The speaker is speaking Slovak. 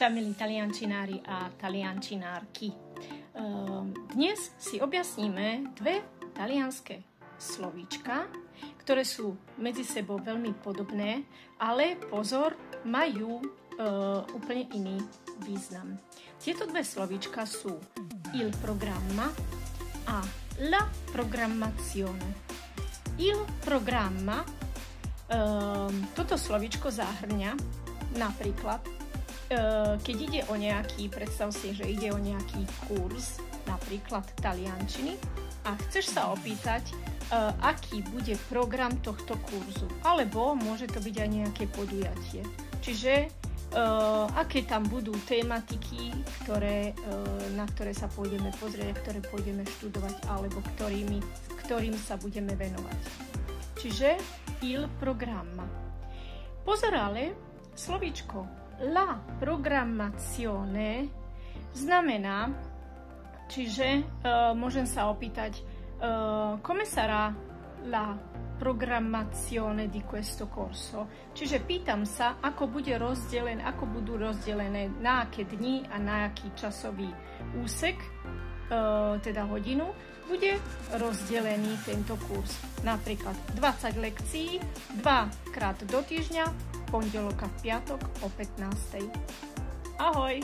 Ciao milí taliančinári a taliančinárky. Dnes si objasníme dve talianske slovíčka, ktoré sú medzi sebou veľmi podobné, ale pozor, majú úplne iný význam. Tieto dve slovíčka sú il programma a la programmazione. Il programma, toto slovíčko zahrňa napríklad, keď ide o nejaký, predstav si, že ide o nejaký kurz, napríklad taliančiny, a chceš sa opýtať, aký bude program tohto kurzu, alebo môže to byť aj nejaké podujatie. Čiže aké tam budú tematiky, na ktoré sa pôjdeme pozrieť, ktoré pôjdeme študovať, alebo ktorým sa budeme venovať. Čiže il programma. Pozor ale, slovíčko la programmazione znamená, čiže môžem sa opýtať, come sarà la programmazione di questo corso? Čiže pýtam sa, ako budú rozdelené na aké dni a na aký časový úsek, teda hodinu, bude rozdelený tento kurz. Napríklad 20 lekcií, 2 krát do týždňa, pondelok a v piatok o 15. Ahoj!